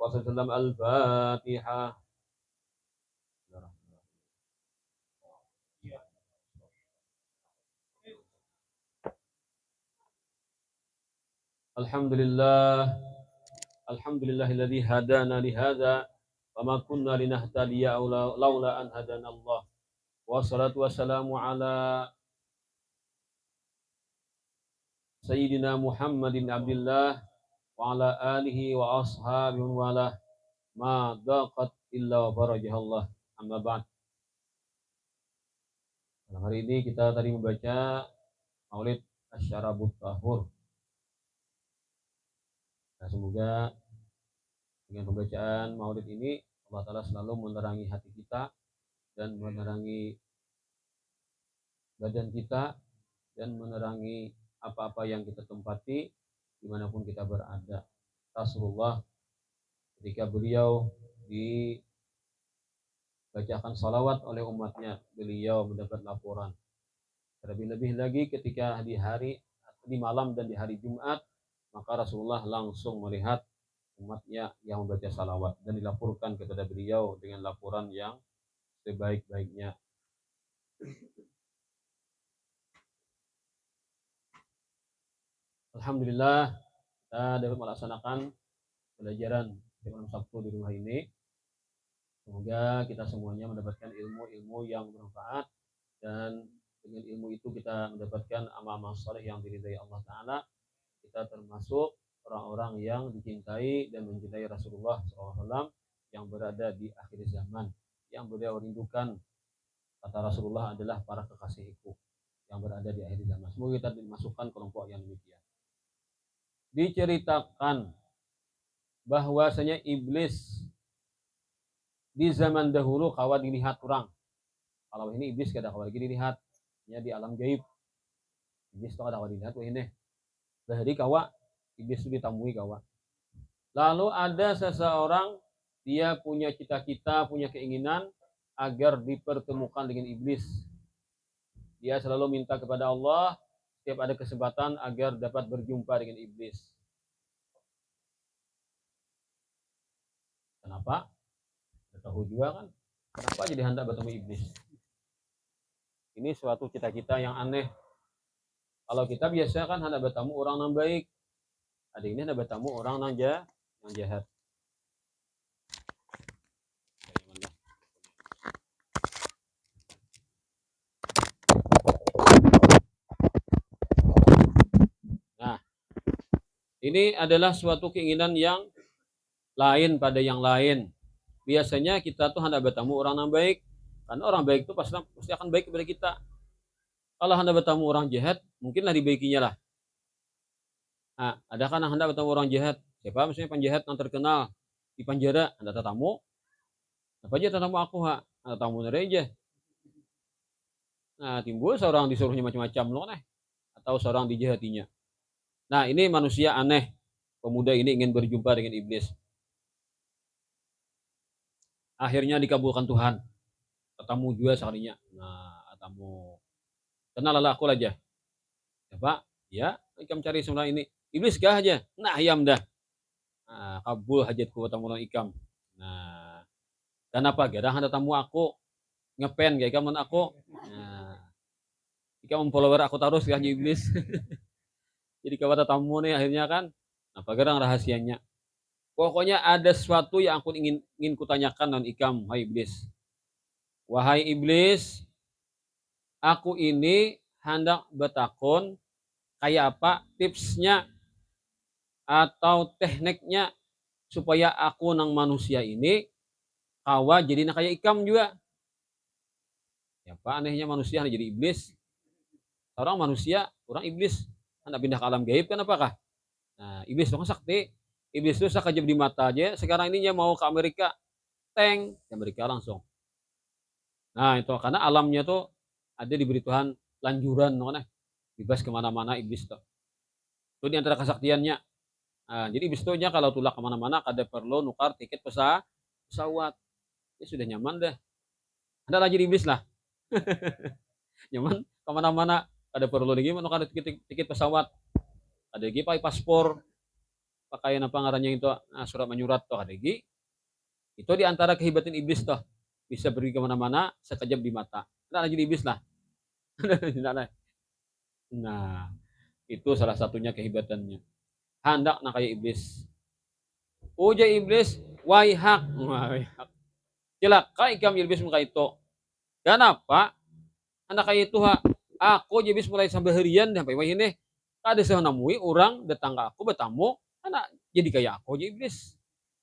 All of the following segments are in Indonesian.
wasallam. Al-Fatihah. Alhamdulillah, alhamdulillahilladzi hadana li hadza wa ma kunna linahtadiya laula an hadanallah. Wassalatu wassalamu ala sayyidina Muhammadin Abdillah wa ala alihi wa ashabihi wa ala ma daqat illa wa farajahallah. Amma ba'd. Malam hari ini kita tadi membaca Maulid Asyarabut Tahur. Nah, semoga dengan pembacaan Maulid ini Allah Ta'ala selalu menerangi hati kita dan menerangi badan kita dan menerangi apa-apa yang kita tempati dimanapun kita berada. Rasulullah ketika beliau dibacakan salawat oleh umatnya, beliau mendapat laporan. Terlebih-lebih lagi ketika di malam dan di hari Jumat, maka Rasulullah langsung melihat umatnya yang membaca salawat dan dilaporkan kepada beliau dengan laporan yang sebaik-baiknya. Alhamdulillah kita dapat melaksanakan pelajaran malam Sabtu di rumah ini. Semoga kita semuanya mendapatkan ilmu-ilmu yang bermanfaat dan dengan ilmu itu kita mendapatkan amal-amal saleh yang diridhai Allah Ta'ala. Kita termasuk orang-orang yang dicintai dan mencintai Rasulullah SAW yang berada di akhir zaman, yang beliau rindukan. Kata Rasulullah adalah para kekasihku yang berada di akhir zaman. Semoga kita dimasukkan kelompok yang demikian. Diceritakan bahwasanya iblis di zaman dahulu kawa dilihat orang. Kalau ini iblis kada kawa lagi dilihat, ya di alam gaib. Iblis itu kada kawa dilihat ini. Dari kawa iblis itu ditamui kawa. Lalu ada seseorang dia punya cita-cita, punya keinginan agar dipertemukan dengan iblis. Dia selalu minta kepada Allah setiap ada kesempatan agar dapat berjumpa dengan iblis. Kenapa? Tahu juga kan, kenapa jadi hendak bertemu iblis? Ini suatu cita-cita yang aneh. Kalau kita biasa kan hendak bertemu orang yang baik, ada ini hendak bertemu orang yang jahat. Nah, ini adalah suatu keinginan yang lain pada yang lain. Biasanya kita tuh hendak bertemu orang yang baik, karena orang baik itu pasti akan baik kepada kita. Kalau hendak bertemu orang jahat, mungkinlah dibaikinya lah. Nah, ada kan hendak bertemu orang jahat, siapa misalnya penjahat yang terkenal di penjara, hendak tetamu, apa aja tetamu aku ha, tamu aja. Nah, timbul seorang disuruhnya macam-macam loh nih, atau seorang dijahatinya. Nah, ini manusia aneh. Pemuda ini ingin berjumpa dengan iblis. Akhirnya dikabulkan Tuhan. Ketemu juga sekalinya. Nah, ketemu. Kenal aku aja. Siapa? Ya, ikam cari semula ini. Iblis kah aja? Nah, ayam dah. Nah, kabul hajatku ketemu orang ikam. Nah, kenapa? Gara ada tamu aku. Ngepen gak ikam aku. Nah, ikam memfollower aku terus ya iblis. Jadi kalau tamu nih akhirnya kan. Apa gerang rahasianya? Pokoknya ada sesuatu yang aku ingin kutanyakan dan ikam, hai iblis. Wahai iblis, aku ini hendak bertakon kayak apa tipsnya atau tekniknya supaya aku nang manusia ini kawa jadi nak kayak ikam juga. Ya apa anehnya manusia jadi iblis. Orang manusia, orang iblis, hendak pindah ke alam gaib kan apakah? Nah, iblis itu kan sakti. Iblis itu sakajab di mata aja. Sekarang ini dia mau ke Amerika, tank ke Amerika langsung. Nah itu karena alamnya tuh ada diberi Tuhan lanjuran, no, nah, bebas kemana-mana iblis tuh. Itu di antara kesaktiannya. Nah, jadi iblis tuh kalau tulak kemana-mana kada perlu nukar tiket pesawat. Ya sudah nyaman deh. Ada lagi di iblis lah. Nyaman kemana-mana kada perlu lagi nukar tiket pesawat. Ada lagi pakai paspor. pakaian apa ngarannya itu, surat menyurat toh kadegi. Itu di antara kehebatan iblis toh, bisa pergi ke mana-mana sekejap di mata. Nah jadi iblis lah. Nah, itu salah satunya kehebatannya. Hendak na kayak iblis. Uja iblis, waihak. Waihak. Celaka ikam iblis muka itu. Kenapa? Hendak kayak itu ha. Aku iblis mulai sampai harian sampai wah ini. Kada sehanamui orang datang ke aku bertamu, anak jadi kayak aku aja iblis.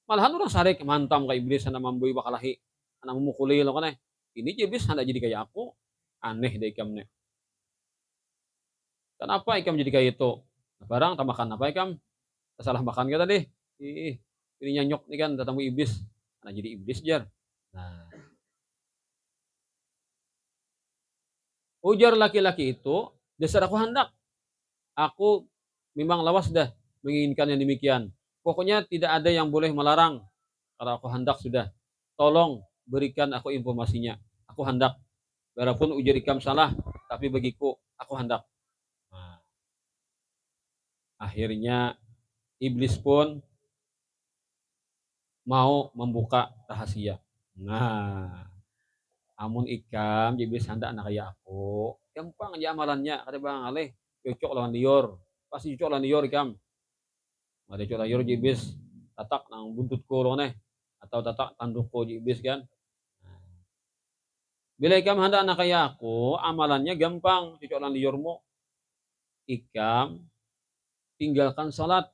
Malahan orang sarek mantam kayak iblis anak mambui bakalahi. Anak memukuli lo kan. Ini iblis hendak jadi kayak aku. Aneh deh ikamnya. Kenapa ikam jadi kayak itu? Barang tambahkan apa ikam? Salah makan kita deh. Ini nyanyok nih kan tetamu iblis. Nah jadi iblis jar. Nah, ujar laki-laki itu, dasar aku hendak. Aku memang lawas dah menginginkan yang demikian. Pokoknya tidak ada yang boleh melarang. Kalau aku hendak sudah. Tolong berikan aku informasinya. Aku hendak. Walaupun ujar ikam salah, tapi bagiku aku hendak. Nah, akhirnya iblis pun mau membuka rahasia. Nah, amun ikam jadi sanda anak kayak aku, gampang aja amalannya. Kata bang aleh, cocok lawan lior. Pasti cocok lawan lior ikam. Ada cocok lior jibis tatak nang buntutku loh neh. Atau tatak tandukku jibis kan. Bila ikam hendak anak kayak aku, amalannya gampang cocok lawan liormu. Ikam tinggalkan salat.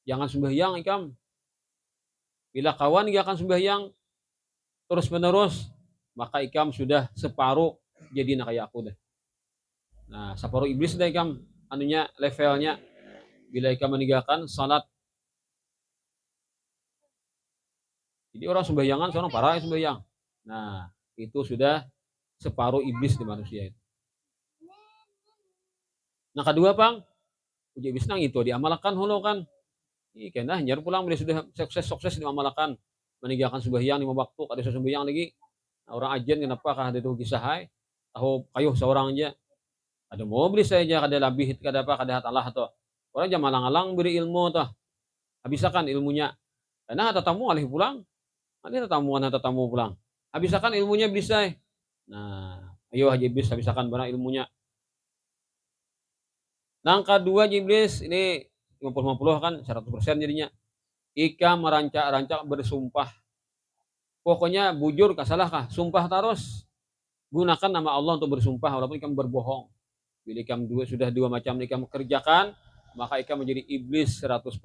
Jangan sembahyang ikam. Bila kawan akan sembahyang terus menerus, maka ikam sudah separuh jadi nak kayak aku deh. Nah, separuh iblis deh ikam anunya levelnya bila ikam meninggalkan salat. Jadi orang sembahyangan seorang parah sembahyang. Nah, itu sudah separuh iblis di manusia itu. Nah, kedua pang, uji iblis nang itu diamalkan hulu kan. Kena nyar pulang bila sudah sukses diamalkan meninggalkan sembahyang 5 waktu, kada sembahyang lagi. Nah, orang ajen kenapa kah ada itu kisah hai? Tahu kayuh seorang aja. Ada mobil saja kada labih kada apa kada talah to. Orang jam alang-alang beri ilmu toh. Habisakan ilmunya. Karena tatamu alih pulang. Nanti tatamu pulang. Habisakan ilmunya bisa. Nah, ayo aja iblis habisakan barang ilmunya. Langkah dua iblis ini 50-50 kan 100% jadinya. Ika merancak-rancak bersumpah. Pokoknya bujur kasalah kah? Sumpah terus. Gunakan nama Allah untuk bersumpah walaupun ikam berbohong. Bila ikam sudah dua macam ikam kerjakan, maka ikam menjadi iblis 100%.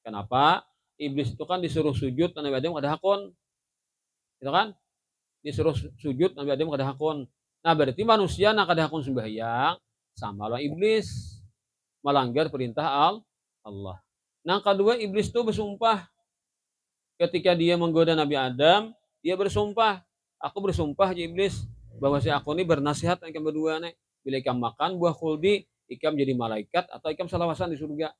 Kenapa? Iblis itu kan disuruh sujud Nabi Adam kada hakon. Gitu kan? Disuruh sujud Nabi Adam kada hakon. Nah, berarti manusia nak kada hakon sembahyang sama lah iblis. Melanggar perintah Allah. Nah, kedua iblis itu bersumpah. Ketika dia menggoda Nabi Adam, dia bersumpah. Aku bersumpah ya iblis bahwa si aku ini bernasihat ikam berdua nih. Bila ikam makan buah khuldi, ikam jadi malaikat atau ikam salawasan di surga.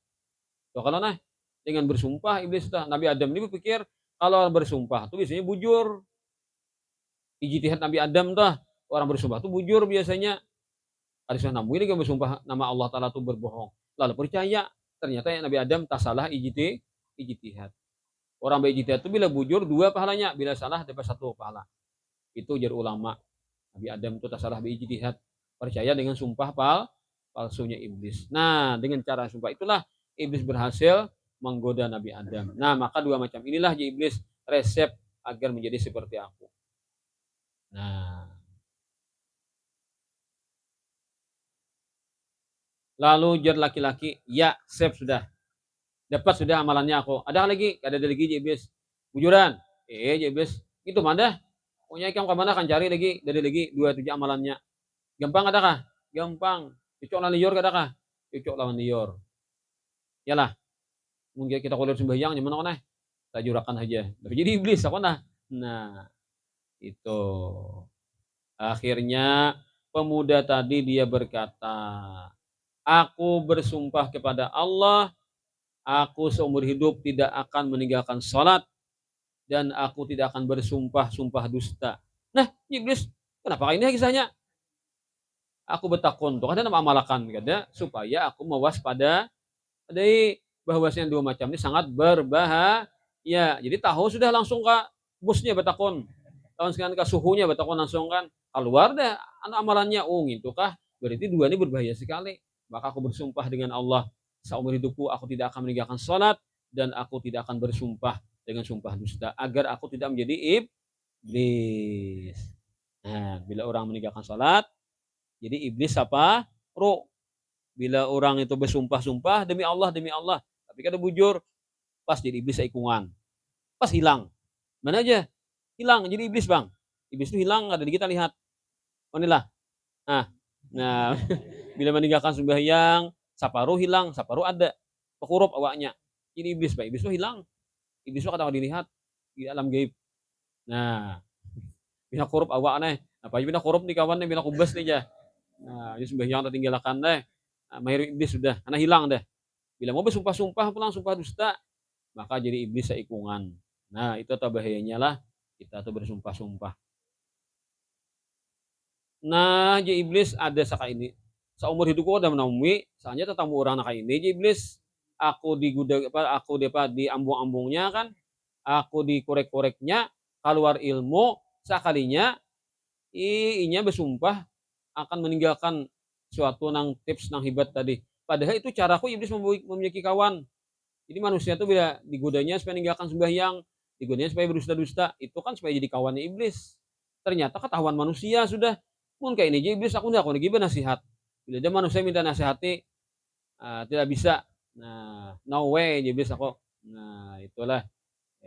Tuh kalau nah dengan bersumpah iblis dah. Nabi Adam ini berpikir kalau bersumpah itu biasanya bujur. Ijtihad Nabi Adam dah. Orang bersumpah itu bujur biasanya. Hadis Nabi ini kan bersumpah nama Allah Ta'ala itu berbohong. Lalu percaya. Ternyata Nabi Adam tak salah ijtihad. Orang berijtihad itu bila bujur 2 pahalanya. Bila salah dapat 1 pahala. Itu jar ulama. Nabi Adam itu tak salah berijtihad. Percaya dengan sumpah palsunya iblis. Nah, dengan cara sumpah itulah iblis berhasil menggoda Nabi Adam. Nah, maka 2 macam inilah ya iblis resep agar menjadi seperti aku. Nah, lalu jar laki-laki, ya, save sudah. Dapat sudah amalannya aku. Ada lagi ya iblis. Bujuran. Ya iblis. Itu mana? Pokoknya ikam ke mana kan cari lagi, dari lagi 2 amalannya. Gampang adakah? Gampang. Cocok lawan lior adakah? Cocok lawan lior. Yalah. Mungkin kita kuliah sembahyang nyaman nah. Kita jurakan aja. Jadi iblis aku nah. Nah, itu. Akhirnya pemuda tadi dia berkata, aku bersumpah kepada Allah, aku seumur hidup tidak akan meninggalkan sholat dan aku tidak akan bersumpah dusta. Nah, iblis, kenapa ini kisahnya? Aku bertakun tuh, ada nama amalakan kada supaya aku mewaspada dari bahwasanya dua macam ini sangat berbahaya. Jadi tahu sudah langsung ka bosnya batakon. Tahun sekian ka suhunya batakon langsung kan keluar dah amalannya. Oh, gitu kah? Berarti dua ini berbahaya sekali. Maka aku bersumpah dengan Allah, seumur hidupku aku tidak akan meninggalkan salat dan aku tidak akan bersumpah dengan sumpah dusta agar aku tidak menjadi iblis. Nah, bila orang meninggalkan salat jadi iblis apa? Ro. Bila orang itu bersumpah-sumpah demi Allah, tapi kada bujur, pas jadi iblis saikungan. Pas hilang. Mana aja? Hilang jadi iblis, Bang. Iblis itu hilang ada di kita lihat. Oh, inilah. Nah, nah bila meninggalkan sembahyang, saparuh hilang, saparuh ada. Pekurup awaknya. Jadi iblis, Pak. Iblis itu hilang. Iblis itu kadang dilihat di alam gaib. Nah, bila korup awakna, apa aja bila korup nih kawan nih, bila kubas nih jah. Nah, ini sembahyang tertinggalkan deh. Nah, mahir iblis sudah, karena hilang deh. Bila mau bersumpah-sumpah pulang sumpah dusta, maka jadi iblis saikungan. Nah, itu tah bahayanya lah kita tuh bersumpah-sumpah. Nah, je iblis ada saka ini. Saumur hidupku udah menemui, soalnya tetamu orang nak ini je iblis. Aku diguda apa, aku depa di ambung-ambungnya kan, aku dikorek-koreknya, keluar ilmu, sakalinya inya bersumpah akan meninggalkan suatu nang tips nang hebat tadi. Padahal itu caraku iblis memiliki kawan. Jadi manusia tuh bila digodanya supaya meninggalkan sembahyang, digodanya supaya berdusta-dusta, itu kan supaya jadi kawannya iblis. Ternyata ketahuan manusia sudah, mun kayak ini aja iblis aku ndak gimana nasihat. Bila ada manusia minta nasihati, tidak bisa. Nah, no way je iblis aku. Nah, itulah,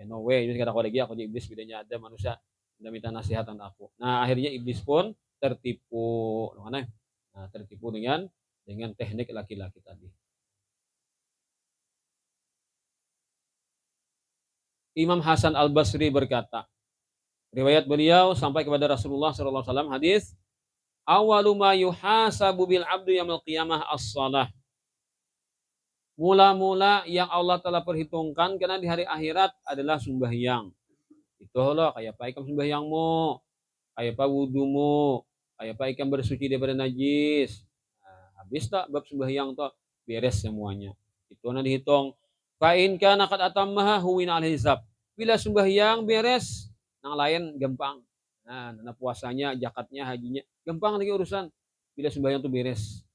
no way iblis kata aku lagi aku jadi iblis bedanya ada manusia minta nasihatan aku. Nah, akhirnya iblis pun tertipu, mana? Nah, tertipu dengan teknik laki-laki tadi. Imam Hasan Al-Basri berkata, riwayat beliau sampai kepada Rasulullah sallallahu alaihi wasallam hadis, "Awwalu ma yuhasabu bil 'abdu yaumil qiyamah as-shalah." Mula-mula yang Allah telah perhitungkan karena di hari akhirat adalah sembahyang. Itu loh kayak apa ikam sembahyangmu, kayak apa wudumu, kayak apa ikam bersuci daripada najis. Nah, habis tak bab sembahyang tuh beres semuanya. Itu na dihitung. Fa in kana qad atammaha huwina al hisab. Bila sembahyang beres, yang lain gampang. Nah, puasanya, zakatnya, hajinya, gampang lagi urusan. Bila sembahyang itu beres.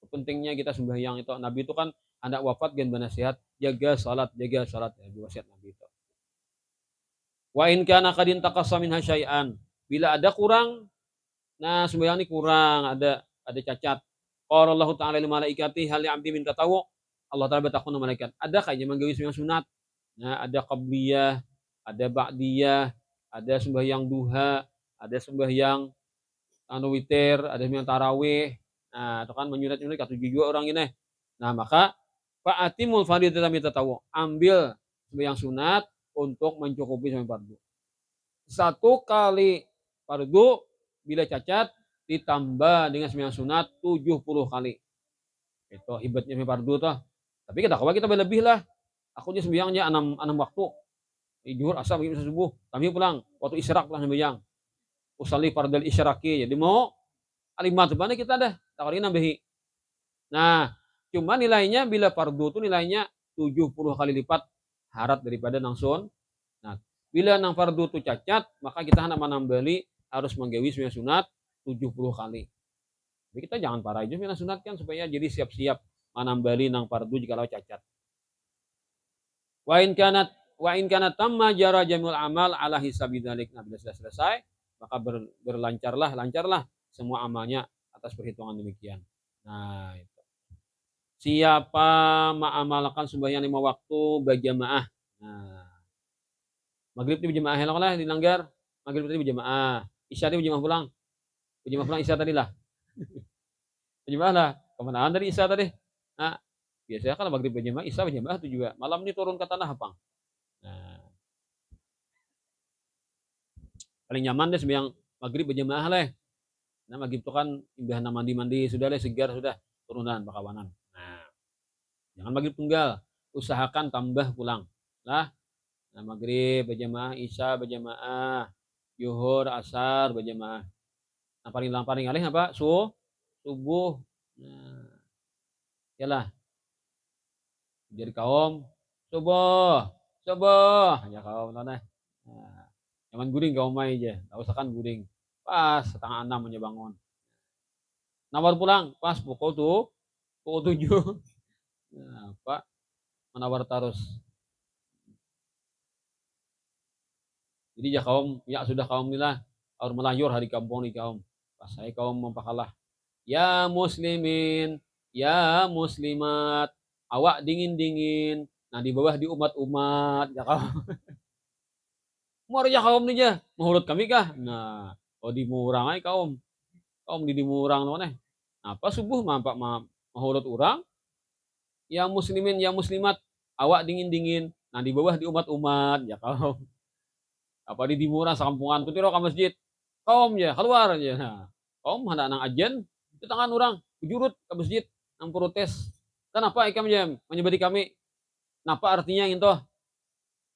Pentingnya kita sembahyang itu. Nabi itu kan anak wafat gen benasihat, jaga salat, jaga salat. Ya, wasiat Nabi itu. Wa in kana qad intaqassa minha syai'an. Bila ada kurang, nah sembahyang ini kurang, ada cacat. Qala Allah Ta'ala lil malaikati hal abdi min tatawu. Allah Ta'ala bertakun malaikat. Ada kayaknya manggawi sembahyang sunat. Nah, ada qabliyah, ada ba'diyah, ada sembahyang duha, ada sembahyang anu witir, ada sembahyang tarawih. Nah, itu kan menyunat-nyunat katujuh juga orang ini. Nah, maka fa'atimul fardhiyata min tatawu. Ambil sembahyang sunat untuk mencukupi sembahyang fardu. Satu kali fardu bila cacat ditambah dengan sembahyang sunat 70 kali. Itu hebatnya sembahyang fardu tuh. Tapi kita kawa kita berlebih lah. Aku aja sembahyangnya 6 waktu. Zuhur, asar, maghrib, isya, subuh. Kami pulang waktu isyraq pulang sembahyang. Usalli fardal isyraqi. Jadi mau 5 tuh mana kita dah. Tak kali nambahi. Nah, cuma nilainya bila fardu itu nilainya 70 kali lipat harat daripada nang sun. Nah, bila nang fardu itu cacat, maka kita hendak menambali harus menggawi sembahyang sunat 70 kali. Jadi kita jangan parah aja sembahyang sunat kan supaya jadi siap-siap menambali nang fardu jikalau cacat. Wa in kanat tamma jara jamul amal ala hisabi dzalik. Nah, bila sudah selesai, maka lancarlah semua amalnya atas perhitungan demikian. Nah, itu. Siapa mengamalkan sembahyang 5 waktu berjamaah. Nah, maghrib itu berjamaah lah dilanggar. Maghrib tadi berjamaah. Isya tadi berjamaah pulang. Berjamaah pulang isya tadi lah. Berjamaah lah. Kemenangan tadi isya tadi. Nah, biasanya kalau maghrib berjamaah, isya berjamaah itu juga. Malam ini turun ke tanah Hapang. Nah, paling nyaman deh sembahyang maghrib berjamaah lah. Nah, maghrib itu kan imbahan mandi-mandi sudah deh segar sudah turunan bakawanan. Nah, jangan maghrib tunggal. Usahakan tambah pulang. Lah, nah, maghrib berjamaah, isya berjamaah, zuhur, asar berjamaah. Nah, paling alih apa? Subuh. Nah, yalah. Jadi kaum, subuh, subuh, ya kaum noneh. Nah, jangan guring kaum mai aja, tak usah kan guring. Pas setengah enam aja bangun. Nawar pulang, pas pukul 7. Nah, Pak, menawar terus. Jadi ya kaum, ya sudah kaum inilah, harus melayur hari kampung nih kaum. Pas saya kaum mempakalah. Ya muslimin, ya muslimat, awak dingin-dingin. Nah di bawah di umat-umat, ya kaum. Muar ya kaum nih ya, menurut kami kah? Nah, oh di murang ay kaum. Kaum di murang nih. Apa subuh mampak menurut orang, ya muslimin, ya muslimat, awak dingin-dingin. Nah di bawah di umat-umat, ya kaum. Apa di murang sakampungan tu tiro ka masjid. Kaum ya, keluar ya. Nah, kaum hendak nang ajen, di tangan orang, bujurut ke masjid, nang protes. Kenapa ikam jam menyebati kami? Napa artinya itu?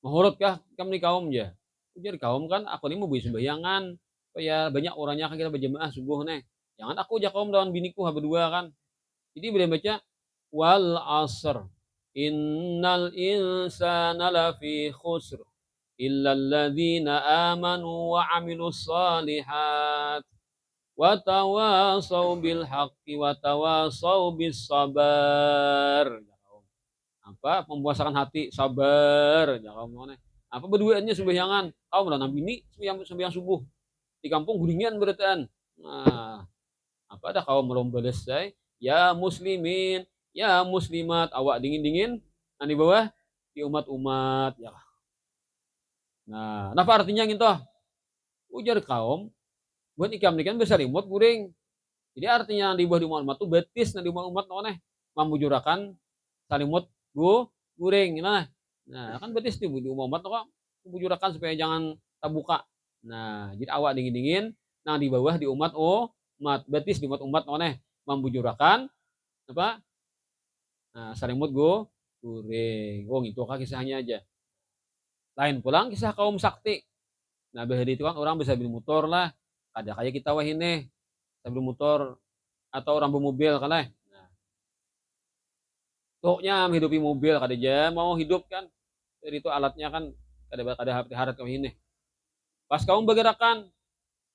Menurut kah kami kaum ya? Ujar kaum kan aku ini mau beli sembayangan. Supaya banyak orangnya kan kita berjamaah subuh nih. Jangan aku aja kaum lawan biniku berdua kan. Jadi boleh baca wal asr innal insana lafi khusr illal ladzina amanu wa amilus shalihat wa tawasau bil haqqi wa tawasau bis sabar. Apa memuasakan hati, sabar, ya kamu nih. Apa berduaannya sembayangan, kau melanang bini sembahyang subuh di kampung guringan berataan. Nah, apa ada kau melomba lesai, ya muslimin, ya muslimat, awak dingin-dingin, nah di bawah di umat-umat, ya. Nah, apa artinya gitu? Ujar kaum, buat ikam ikan besar imut guring. Jadi artinya di bawah di umat-umat itu betis, nah di umat-umat noneh memujurakan salimut guring. Nah kan betis di umat kok bujurakan supaya jangan terbuka. Nah, jadi awak dingin-dingin, nah di bawah di umat betis di umat noneh membujurakan apa? Nah, salimut guring. Oh, itu kan kisahnya aja. Lain pulang kisah kaum sakti. Nah, bahari itu kan orang bisa beli motor lah. Ada kayak kita wah ini, sambil motor atau orang bermobil kan lah. Nah, toknya menghidupi mobil kada aja mau hidup kan. Jadi itu alatnya kan kada harap kau ini. Pas kamu bergerakan,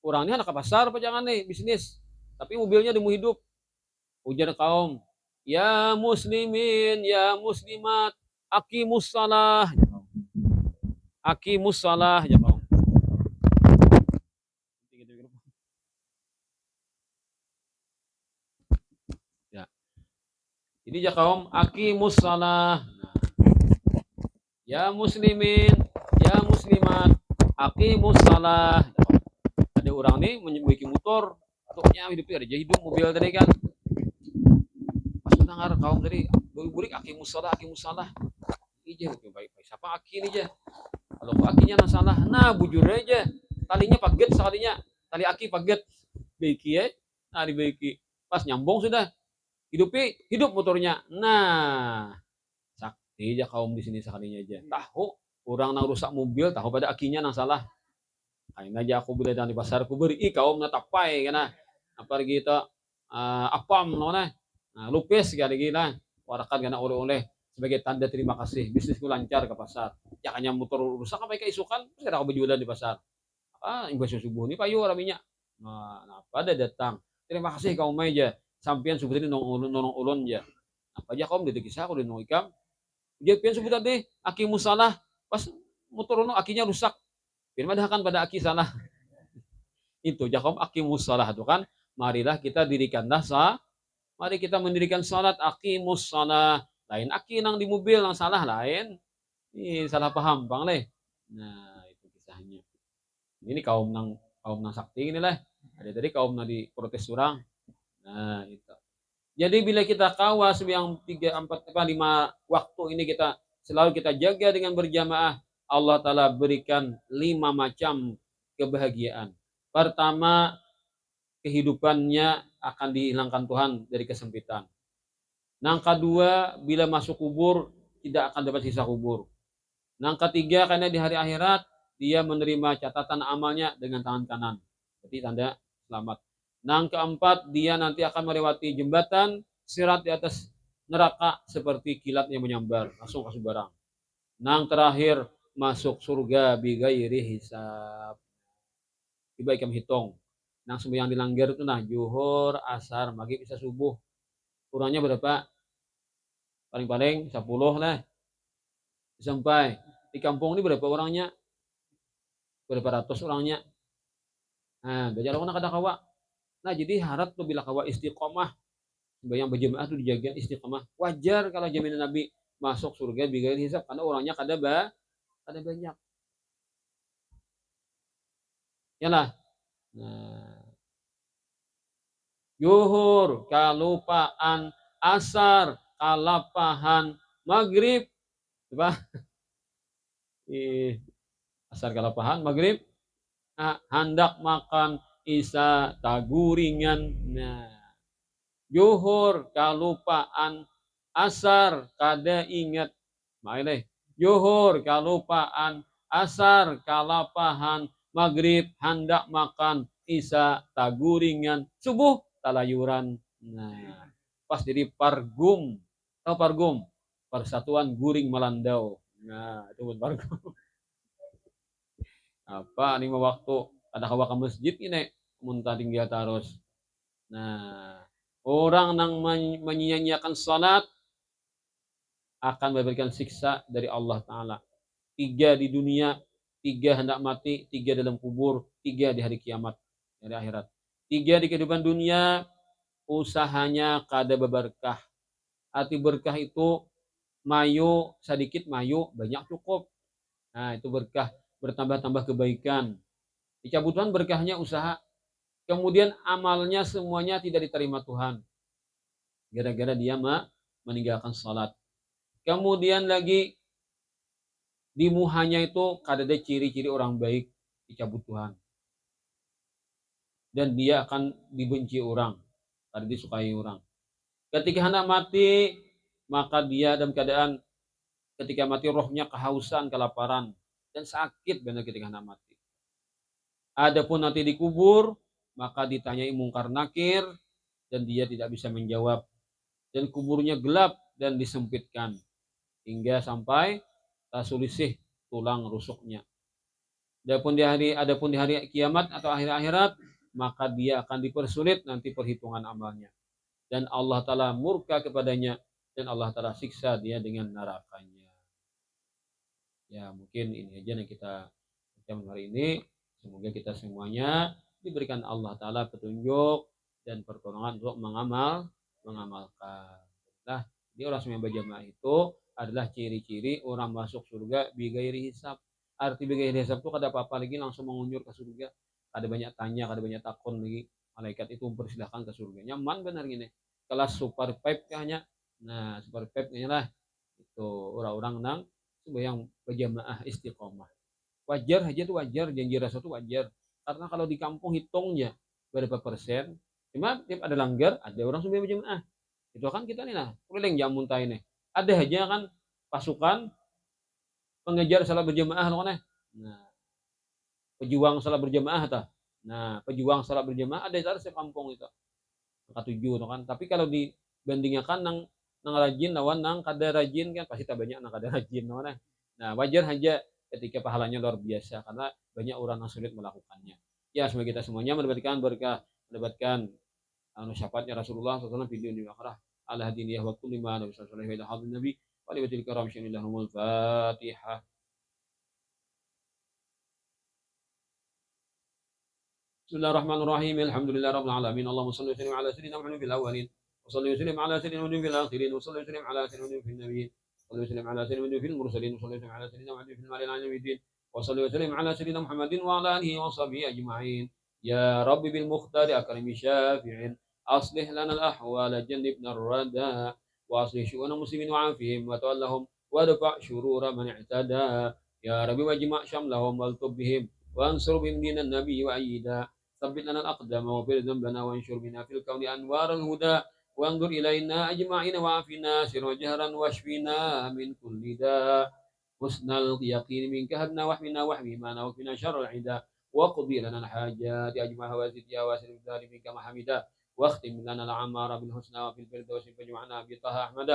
orangnya anak ke pasar apa jangan nih bisnis. Tapi mobilnya demu hidup. Ujar kaum, ya muslimin, ya muslimat, aqimus salah. Aqimus salah ya kaum. Ya. Jadi ya kaum, aqimus salah. Ya muslimin, ya muslimat, aqimus salah. Ada orang nih memiliki motor, ataunya hidupnya ada hidup mobil tadi kan. Pas mendengar kaum tadi, burik aqimus salah. Ija, baik-baik. Siapa aki ini aja? Kalau kok akinya nggak salah, nah bujur aja. Talinya paget sekalinya, tali aki paget. Baiki ya, nah dibaiki. Pas nyambung sudah, hidup motornya. Nah, sakti aja kaum di sini sekalinya aja. Tahu orang nang rusak mobil, tahu pada akinya nang salah. Kain aja aku bila di pasar ku beri kaum na tapai kana. Apa kita apam nona. Nah, lupis kali gila. Warakan kana oleh-oleh sebagai tanda terima kasih bisnisku lancar ke pasar. Jangannya motor rusak apa keisukan, terus aku berjualan di pasar. Imbas subuh ini payu raminya. Nah, pada datang. Terima kasih kaum aja. Sampian sebutin nolong ulun aja. Apa aja kaum detik kisah aku di ikam. Dia pian sebut tadi aki musalah pas motor akinya rusak. Padahal pada aki salah. Itu Jakob aki musalah itu kan. Marilah kita dirikanlah mari kita mendirikan salat aki musalah. Lain aki nang di mobil nang salah lain. Ini salah paham bang leh. Nah itu kisahnya. Ini kaum nang sakti inilah. Ada tadi kaum nang di protes surang. Nah itu. Jadi bila kita kawas yang 3, 4, 5 waktu ini kita selalu kita jaga dengan berjamaah, Allah Ta'ala berikan 5 macam kebahagiaan. Pertama, kehidupannya akan dihilangkan Tuhan dari kesempitan. Yang kedua, bila masuk kubur, tidak akan dapat sisa kubur. Yang ketiga, karena di hari akhirat, dia menerima catatan amalnya dengan tangan kanan. Jadi tanda selamat. Yang keempat, dia nanti akan melewati jembatan sirat di atas neraka seperti kilat yang menyambar, langsung masuk barang. Nang terakhir masuk surga bighairi hisab. Coba ikam hitung. Nang sembahyang dilanggar itu nah zuhur, asar, maghrib, isya, subuh. Kurangnya berapa? Paling-paling 10 lah. Sampai di kampung ini berapa orangnya? Berapa ratus orangnya? Nah, belajar orang kada kawa. Nah, jadi harap tuh bila kawa istiqomah, sembahyang berjamaah tuh dijaga istiqomah. Wajar kalau jaminan Nabi masuk surga bighairi hisab karena orangnya kada banyak. Yalah. Nah, yuhur, kalupaan, asar, kalapahan, maghrib, apa? Asar kalapahan, maghrib, hendak makan, isya, taguringan. Nah, yuhur, kalupaan, asar, kada ingat. Maile. Yuhur, kalupaan, asar, kalapahan, maghrib, hendak makan, isya, taguringan, subuh, talayuran. Nah, pas jadi pargum. Tahu pargum? Persatuan Guring Melandau. Nah, itu buat pargum. Apa nih waktu ada kawa ke masjid ini muntah tinggi terus. Nah, orang yang menyia-nyiakan salat akan memberikan siksa dari Allah Ta'ala. 3 di dunia, 3 hendak mati, 3 dalam kubur, 3 di hari kiamat, dari akhirat. 3 di kehidupan dunia, usahanya kada berberkah. Arti berkah itu mayu sedikit, mayu banyak cukup. Nah, itu berkah, bertambah-tambah kebaikan. Dicabutan berkahnya usaha. Kemudian amalnya semuanya tidak diterima Tuhan. Gara-gara dia meninggalkan salat. Kemudian lagi di muhanya itu kada ada ciri-ciri orang baik dicabut Tuhan. Dan dia akan dibenci orang, kada disukai orang. Ketika hendak mati, maka dia dalam keadaan ketika mati rohnya kehausan, kelaparan, dan sakit benar ketika hendak mati. Adapun nanti dikubur, maka ditanyai mungkar nakir, dan dia tidak bisa menjawab. Dan kuburnya gelap dan disempitkan. Hingga sampai tasulisih tulang rusuknya. Adapun di hari kiamat atau akhir akhirat, maka dia akan dipersulit nanti perhitungan amalnya. Dan Allah Ta'ala murka kepadanya, dan Allah Ta'ala siksa dia dengan nerakanya. Ya, mungkin ini aja yang kita ucapkan hari ini. Semoga kita semuanya diberikan Allah Ta'ala petunjuk dan pertolongan untuk mengamalkan. Nah, di orang sembahyang berjamaah itu adalah ciri-ciri orang masuk surga bighairi hisab. Arti bighairi hisab itu kada apa-apa lagi langsung mengunjur ke surga. Ada banyak tanya, ada banyak takon lagi. Malaikat itu mempersilahkan ke surga. Nyaman benar gini. Kelas super pipe kayaknya. Nah, super pipe kayaknya lah. Itu orang-orang nang sembahyang berjamaah istiqomah. Wajar aja tuh wajar, janji rasa tuh wajar. Karena kalau di kampung hitungnya berapa persen, cuma tiap ada langgar, ada orang sembahyang berjamaah. Itu kan kita nih nah, keliling jamun tay nih. Ada aja kan pasukan pengejar salat berjamaah loh kan. Nah, pejuang salat berjamaah ta. Nah, pejuang salat berjamaah ada di kampung itu. Angka 7 kan. Tapi kalau dibandingkan nang rajin lawan nang kada rajin kan pasti tak banyak nang kada rajin kan. Nah, wajar aja ketika pahalanya luar biasa karena banyak orang yang sulit melakukannya. Ya, semoga kita semuanya mendapatkan berkah, mendapatkan syafaatnya Rasulullah SAW di dunia akhirah. Ala hadiniyah wa kulli ma nabi sallallahu alaihi wa sallam nabi wa li wajhil karam syamillahumul fatihah. Bismillahirrahmanirrahim. Alhamdulillahirabbil alamin. Allahumma shalli wa sallim ala sayyidina Muhammad fil awwalin. Wa shalli wa sallim ala sayyidina Muhammad fil akhirin. Wa shalli wa sallim ala sayyidina Muhammad fil nabiyyin. Wa shalli wa sallim ala sayyidina Muhammad fil mursalin. Wa shalli wa sallim ala sayyidina Muhammad fil mala'il a'la. Wa shalli wa sallim ala sayyidina Muhammadin wa ala alihi wa sahbihi ajma'in. Ya Rabbi bil mukhtari akrimi syafi'in. Aslih lana al-ahwala jannibna ar-rada. Wa aslih syu'una muslimin wa afihim wa tawallahum wa dafa' syurura man i'tada. Ya Rabbi wajma' syamlahum wal tubihim wa ansur bihim dinan nabi wa ayyida. ثبت لنا الأقدام واغفر ذنبنا وانشر بنا في الكون أنوار الهدى وانظر إلينا أجمعين وعافنا سر وجهرا واشفنا من كل داء حسن اليقين منك هدنا واحمنا واحمي ما وقنا شر العدا وقضي لنا الحاجات أجمعها وزد يا واسع الدار منك محمدا واختم لنا الأعمار بالحسنى وفي الفردوس فاجمعنا بطه أحمد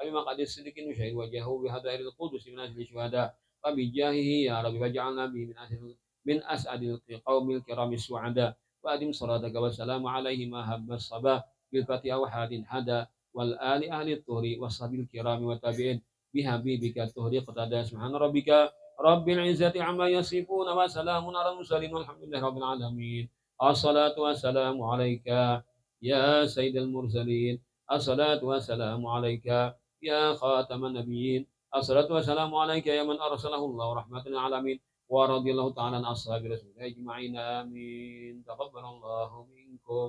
بمقعد الصدق نشهد وجهه بهدائر القدس من أجل الشهداء وبجاهه يا رب واجعلنا به من أسعد القوم الكرام السعداء وأدم صلاتك والسلام عليه ما هب الصبا بالفتح وحاد هدى والآل أهل الطهر والصحب الكرام والتابعين بحبيبك الطهر اقتدى سبحان ربك رب العزة عما يصفون وسلام على المرسلين والحمد لله رب العالمين. الصلاة والسلام عليك يا سيد المرسلين. الصلاة والسلام عليك يا خاتم النبيين. الصلاة والسلام عليك يا من أرسله الله رحمة للعالمين. ورضي الله تعالى عن أصحاب رسول الله أجمعين آمين. تقبل الله منكم.